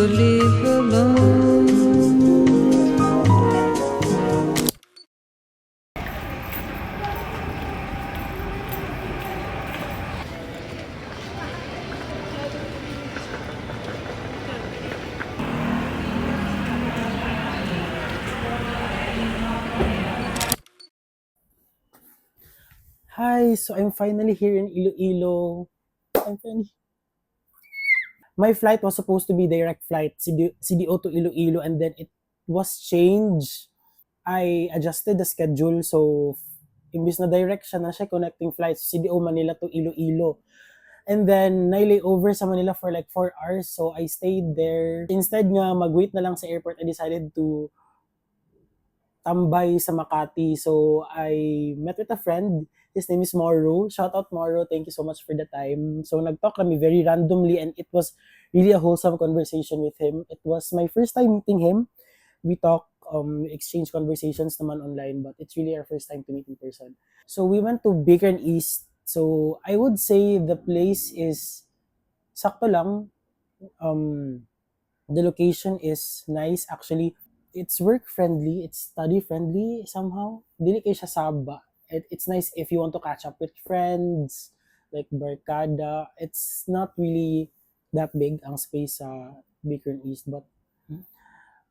live alone. Hi, so I'm finally here in Iloilo. I'm finally... My flight was supposed to be direct flight, CDO to Iloilo, and then it was changed. I adjusted the schedule, so imbis na direct siya na siya connecting flights, CDO Manila to Iloilo. And then, na-layover sa Manila for like 4 hours, so I stayed there. Instead nga, mag-wait na lang sa airport, I decided to tambay sa Makati. So, I met with a friend. His name is Mauro. Shout out Mauro. Thank you so much for the time. So, nag-talk kami very randomly and it was really a wholesome conversation with him. It was my first time meeting him. We talk, exchange conversations naman online, but it's really our first time to meet in person. So, we went to Bacon East. So, I would say the place is sakto lang. The location is nice. Actually, it's work friendly, it's study friendly somehow. Dili kay siya saba. It's nice if you want to catch up with friends, like barkada. It's not really that big ang space sa Bacon East, but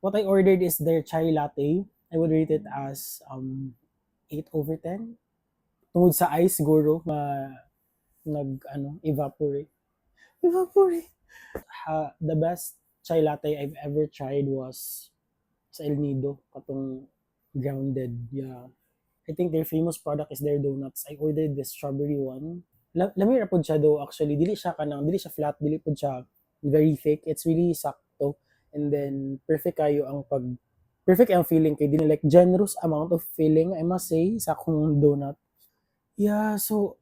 what I ordered is their chai latte. I would rate it as 8/10. Tungod sa ice siguro evaporate. Evaporate. The best chai latte I've ever tried was sa El Nido, katong grounded. Yeah. I think their famous product is their donuts. I ordered the strawberry one. Lami ra pud siya though actually. Dili siya flat, dili pud siya very thick. It's really sakto. And then perfect ang feeling kay din like generous amount of filling I must say sa akong donut. Yeah, so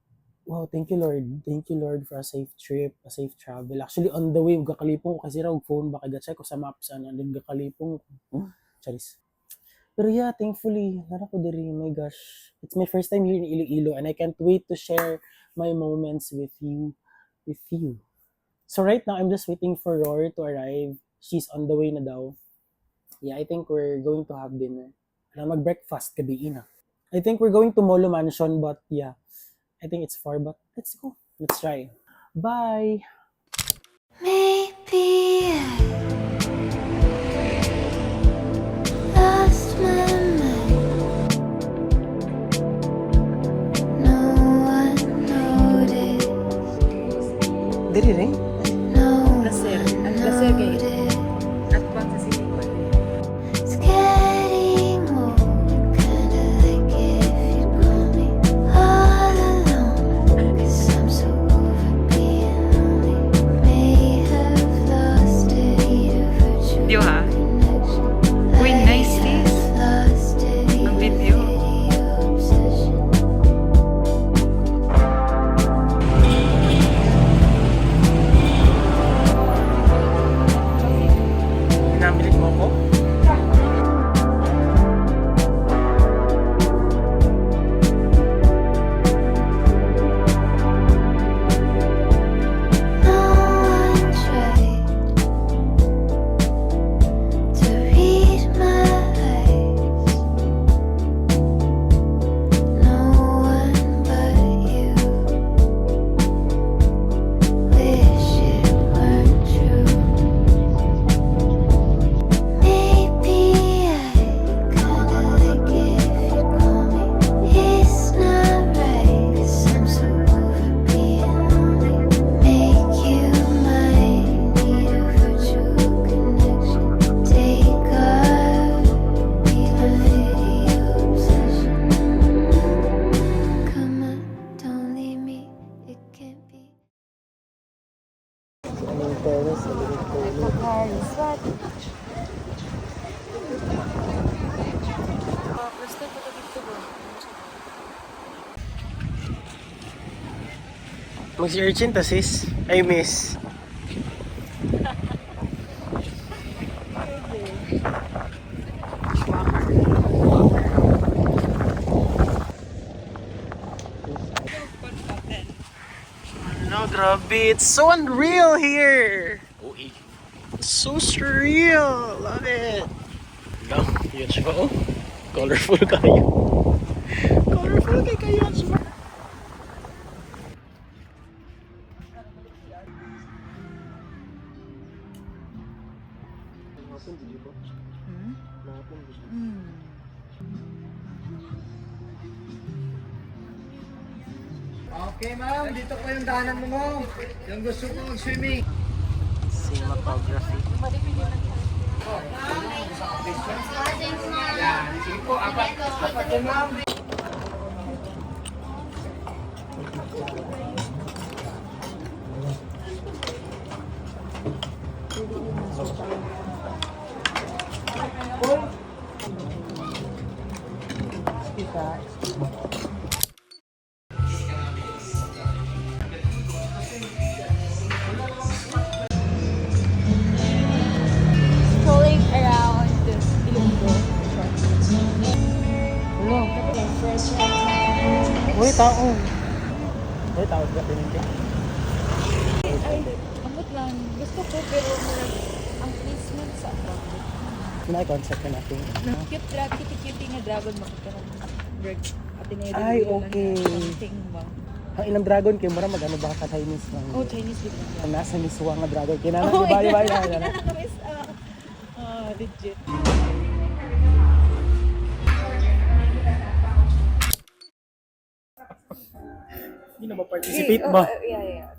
wow, thank you Lord. Thank you Lord for a safe trip, a safe travel. Actually on the way gakalipong ko kasi raw phone baka ga-check ko sa maps ana gakalipong Charis. Pero yeah, thankfully, nara ko diri. My gosh. It's my first time here in Iloilo and I can't wait to share my moments with you. With you. So right now, I'm just waiting for Roar to arrive. She's on the way na daw. Yeah, I think we're going to have dinner. Mag-breakfast gabi na. I think we're going to Molo Mansion, but yeah. I think it's far, but let's go. Let's try. Bye! Maybe I lost my mind. No one noticed. Diri rin? No Placer. one Ang placer kay noticed. Atbang sa sinipan. It's getting old, kinda like it if you call me all alone. 'Cause I'm so over being lonely. May have lost it, need a virtual Video ha? connection. Uy, nice this. Lost it, Ang video. obsession. Pinamilit mo ko? No one tried to read my eyes. No one but you. Wish it weren't true. Maybe I kinda like it if you call me. It's not right 'cause I'm so over being lonely. Make you mine, need a virtual connection. Take our video obsession. Come on, don't leave me. It can't be. Anong terrace? Paris, what? Basta ko dito ba? Mag-si-urchin ta sis. I miss. No, grabe. It's so unreal here. So surreal! Love it! Lang, yun siya oh. Colorful kayo. Colorful kayo siya. Okay, ma'am. Dito po yung daanan mo, ma'am. Yung gusto ko mag-swimming. Cinematography. Sige po, apat yan, ma'am. Strolling around Ilonggo. Hello. Uy, tao. Uy, tao. Gapinin Ay, amot lang. Gusto ko pero ang placement sa Concept na natin. cute dragon, cute nga dragon makikaroon. Bird. Ateneo de Ay, Villa lang okay. na something ba? Ang ilang dragon kay mura magano ba ka Chinese lang. Oh, Chinese din lang. Ang nasa miswa nga dragon kinana Oh di my ba God. na. Nakakamiss, legit. Hindi na ba-participate ba? Yeah.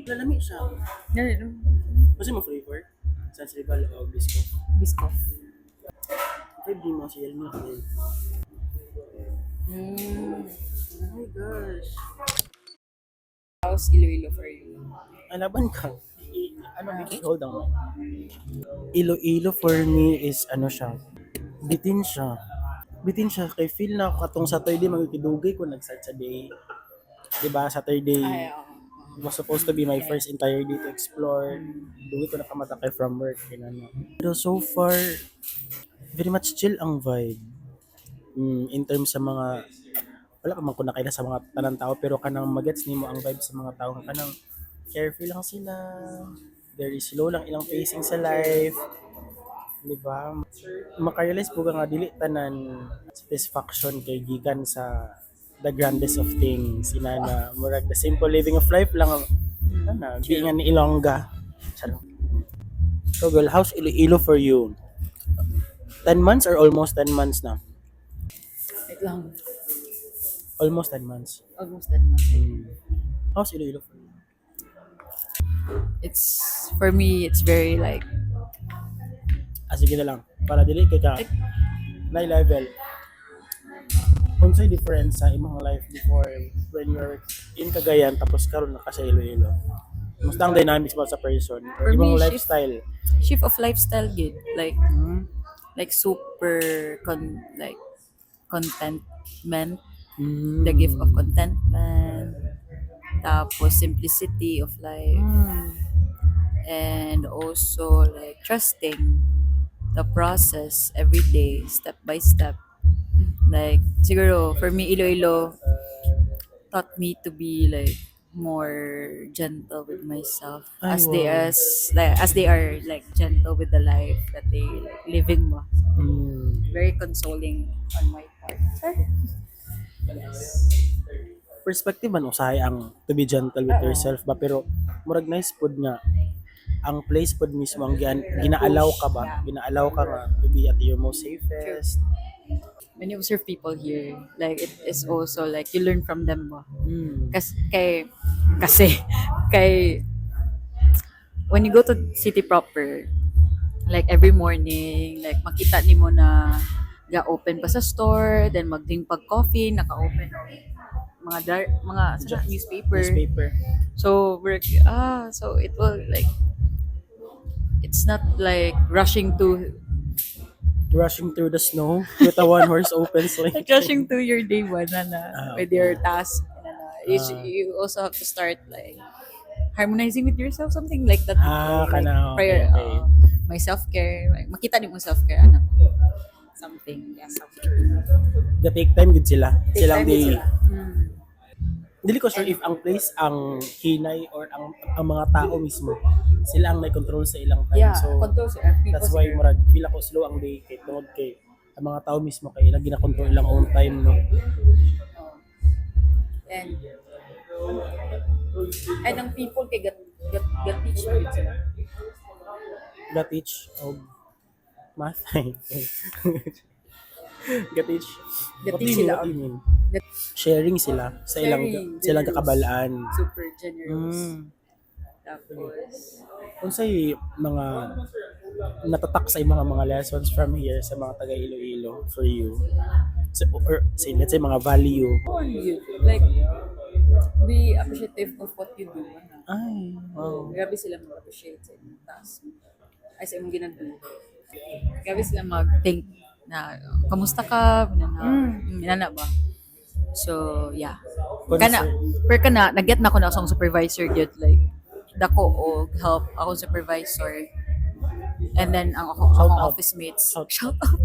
Lalami siya. Kasi mo flavor? Sansribal o biscuit? Biscoff. Ito di mo siya mo. Oh my gosh. How's Iloilo for you? Alaban ka. Hold on. Iloilo for me is ano siya. Bitin siya. Bitin siya. Kay feel na ako katong Saturday magkidugay ko nag-start sa day. Diba? Saturday. It was supposed to be my first entire day to explore. Duwi ko nakamatakay from work. Pero so far, very much chill ang vibe. In terms sa mga, wala pa man ko nakita sa mga tanang tao, pero kanang magets nimo ang vibe sa mga tao. Kanang carefree lang sila. Very slow lang ilang pacing sa life. Diba? Makarealize po nga dili tanan satisfaction kay gikan sa the grandest of things. Inana, murag the simple living of life lang ana, biingan ni Ilongga. Charot. So girl, how's Iloilo for you? 10 months or almost 10 months na? Wait lang. Almost 10 months. Almost 10 months. How's Iloilo for you? It's, for me, it's very like, Sige na lang. Para dili kay ka na level. Unsay difference sa imong life before when you're in Cagayan tapos karon na ka sa Iloilo? Musta ang dynamics ba sa person or For imong me, lifestyle? shift of lifestyle gid. Like super like contentment, the gift of contentment, tapos simplicity of life, and also like trusting the process every day, step by step. Like siguro for me Iloilo taught me to be like more gentle with myself Ay, as wow. they are like gentle with the life that they like living mo. Very consoling on my part. Perspective man usahay ang to be gentle with yourself ba, pero murag nice pod nga ang place pod mismo ang ginaalaw ka ba, ginaalaw ka nga to be at your most safest. When you observe people here, like it is also like you learn from them mo. Kasi when you go to city proper, like every morning, like makita nimo na ga-open pa sa store, then magding pag coffee, naka-open mga newspaper. So so it will like it's not like rushing Rushing through the snow with a one horse open sleigh. like rushing to your day one with your task. You also have to start like harmonizing with yourself, something like that. Kana, Prior, okay. my self-care, like, makita ni mo self-care, something, yeah, self-care. The take time gid sila. Take Silang time di sila. Dili ko sure if ang place ang hinay or ang mga tao mismo sila ang may control sa ilang time. Yeah, So control sa people that's why murag feel ako slow ang day kay tungod kay ang mga tao mismo kay ilang gina-control ilang own time no. And ang people kay gat teach mo yun sila. Ga teach og math. Ga teach. Ga What do teach you mean? sila What do og you mean? gat Sharing sila sa ilang Sharing, silang generous. kakabalaan. super generous. Mm. Tapos Unsay mga natatak sa imong mga lessons from here sa mga taga Iloilo for you? So, or say, let's say mga value. on you, like be appreciative of what you do. Ano? Ay, wow. Grabe sila mag-appreciate sa inyong task. Ay sa imong ginagawa. Grabe sila mag-think na kamusta ka? Minana ba? So, yeah. Kana, per kana, nag-get na ko na akong supervisor yun. Like, dako o help akong supervisor. And then, ang akong out. office mates. Shout out.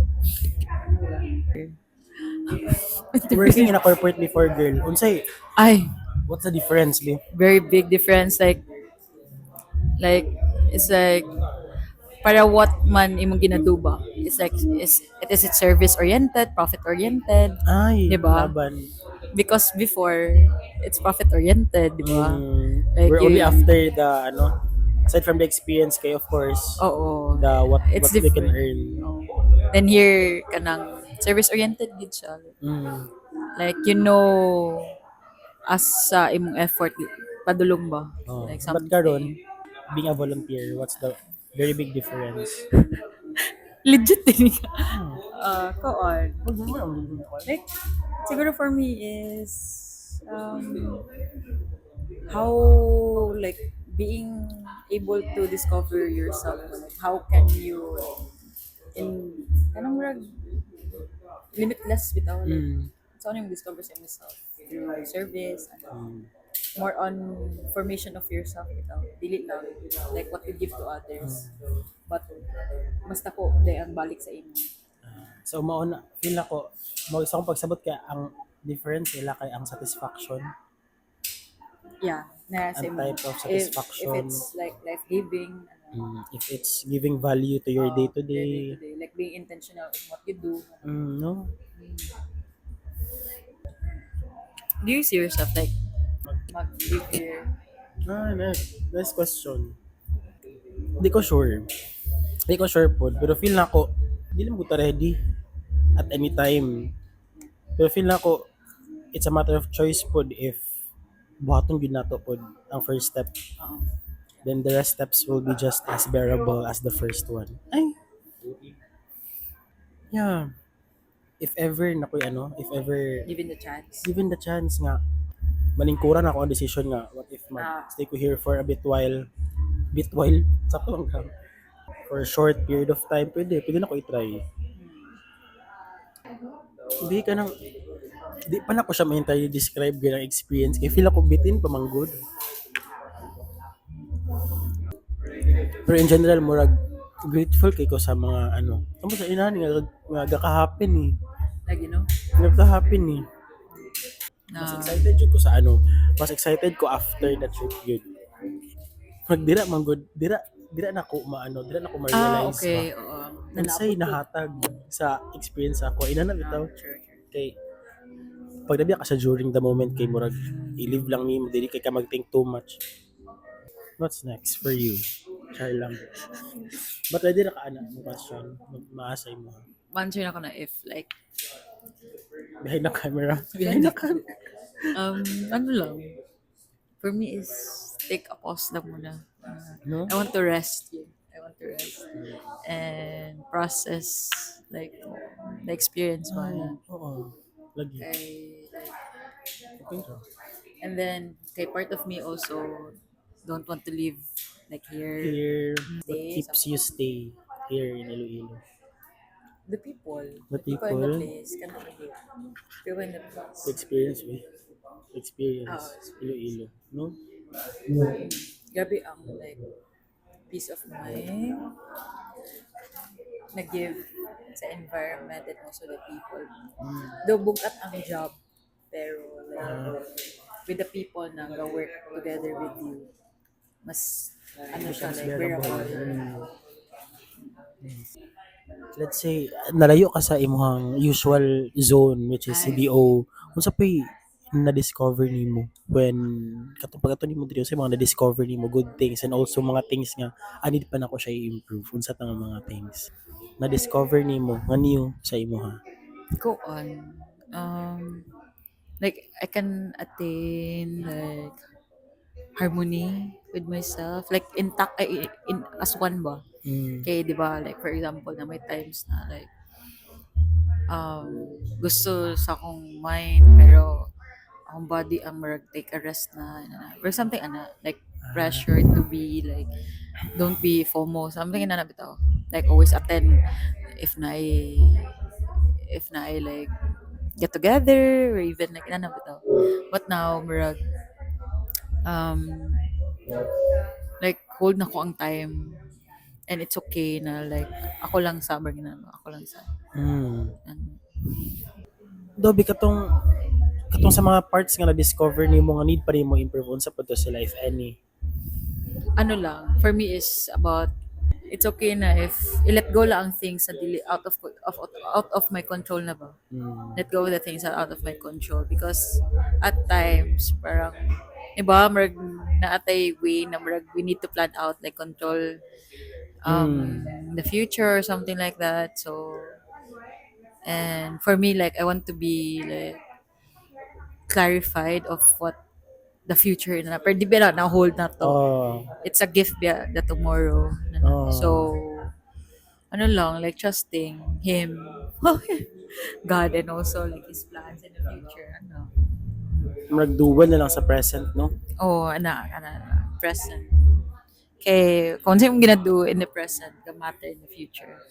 Working in a corporate before, girl. Unsay, Ay, what's the difference, be? very big difference. Like, it's like, para what man imong ginaduba. It's like, it is service oriented, profit oriented. Ay, Diba? laban. Because before, it's profit oriented, di ba? Like We're only you- after the, aside from the experience kay, of course, Oo. the what It's they can different. earn. Oo. Then here, kanang service oriented gid siya. Mm. Like, you know, as sa imong effort, padulong ba? Oh. Like But karon, being a volunteer, what's the very big difference? legit din ka. Koon. Like, Like, siguro for me is how like being able to discover yourself. Like, how can you in kanang murag limitless bitaw like so ano yung discover sa yourself through service more on formation of yourself bitaw dili lang like what you give to others but mas tako day ang balik sa inyo. So mauna feel ako mo isa kong pagsabot kay ang difference nila kay ang satisfaction. Yeah, na sa Ang imo. type of satisfaction. If it's like life-giving, If it's giving value to your day to day. day-to-day, like being intentional in what you do. No. Do you see yourself like mag-live here? Nice question. Di ko sure. Di ko sure po. Pero feel na ako, di naman ko ta ready at any time. Pero feel na ako, it's a matter of choice po if buhaton yun nato po ang first step. Oo. Then the rest steps will be just as bearable as the first one. Ay. Yeah. If ever if ever Given the chance. given the chance nga malingkuran ako ang decision nga what if stay ko here for a bit while sakto lang ka for a short period of time pwede na ko i-try hindi ka nang di pa na ko siya ma-entirely describe ganang experience kaya feel ako bitin pa man good pero in general murag grateful kay ko sa mga amo sa inani nga gaka-happen Like, you know? Nagka-happen Mas Na, excited jud ko sa mas excited ko after that trip yun. Magdira man good, dira na ko dira na ko ma-realize okay. ba. Oo. Unsay nahatag sa experience ako. Ina na bitaw Sure. kay pag nabiya ka sa during the moment kay murag i-live lang nimo dili kay ka mag-think too much. What's next for you? Char lang. But pwede na ka mo question. Maasay mo. Answer na ko na if like, Behind the camera. Behind the ano lang, for me is take a pause lang muna. No? I want to rest. Yeah. I want to rest. And process like the experience mo na. Oo. Lagi. Okay ra. And then, kay part of me also don't want to live like here. Here, what Stay, keeps you stay here in Iloilo? The people. The people in the people? place. Kanang here. People in the place. The experience experience Oh. Iloilo, no? Grabe ang like peace of mind na-give sa environment and also the people. Though bugat ang job, pero like with the people na ga-work together with you, mas ano siya, Becomes like bearable. bearable. Let's say nalayo ka sa imong usual zone which is Ay. CDO. Unsa pay na-discover nimo when katong pagkato nimo diri sa mga na-discover nimo good things and also mga things nga anid pa nako siya i-improve unsa tang mga things na-discover nimo nga new sa imuha. Go on. Like I can attain like harmony with myself, like intact in as one ba. Mm. Kay 'di ba, like for example na may times na like gusto sa akong mind pero akong body ang marag take a rest na or something like pressure to be like don't be FOMO something na bitaw, like always attend if na I like get together or even like na bitaw, but now marag um like hold na ko ang time and it's okay na like ako lang sa ako lang sa Mm. ano. Dobi katong sa mga parts nga na-discover nimo nga need pa nimo improve unsa pa to sa life any. Ano lang, for me is about it's okay na if i-let go lang ang things na dili out of my control na ba. Mm. Let go of the things that are out of my control because at times parang iba marag naatay way na marag we need to plan out like control the future or something like that. So and for me like I want to be like clarified of what the future na pero di ba na hold na to. Oh. It's a gift ba the tomorrow. Oh. So ano lang, like trusting him, God, and also like his plans in the future. Ano. Magduwal na lang sa present, no? Oh, present. Kay kung sino gonna do in the present, can matter in the future.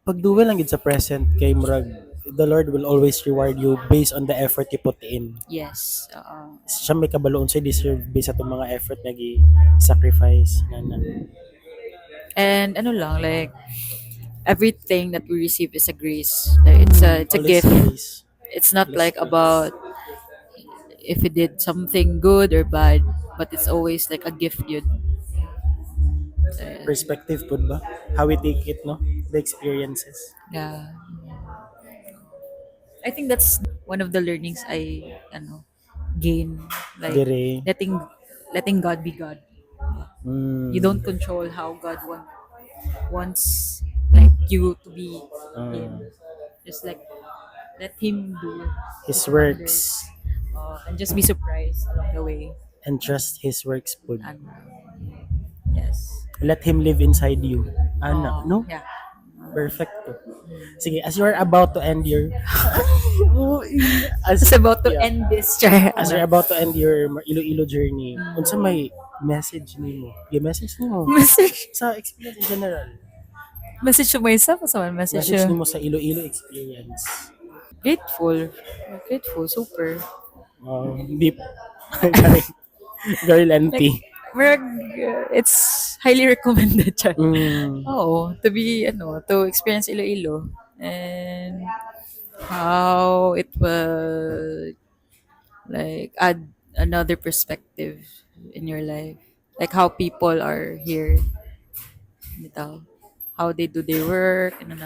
Pagduwal lang gid sa present kay murag the Lord will always reward you based on the effort you put in. Yes. Siya may kabaloon sa deserve based sa itong mga effort na gi-sacrifice na. And ano lang, like everything that we receive is a grace. Like, it's a Always gift. grace. It's not like about if we did something good or bad, but it's always like a gift yun. Perspective pud ba? How we take it, no? The experiences. Yeah. I think that's one of the learnings I gain, like Dire. letting God be God. You don't control how God wants like you to be him. Just like let him do His wonders, works and just be surprised along the way. and trust his works pud. And yes. Let him live inside you. Ana, no? Yeah. Perfect to. Sige, as you are about to end your It's about to yeah. end this try. As you're about to end your Iloilo journey, unsa may message nimo? Message nimo Message sa experience in general. message to myself or someone message Message you. nimo sa Iloilo experience. Grateful, super. Deep. Very lengthy. Marag, it's highly recommended siya. Mm. Oo, to experience Iloilo and how it will like add another perspective in your life. Like how people are here. Bitaw. How they do their work and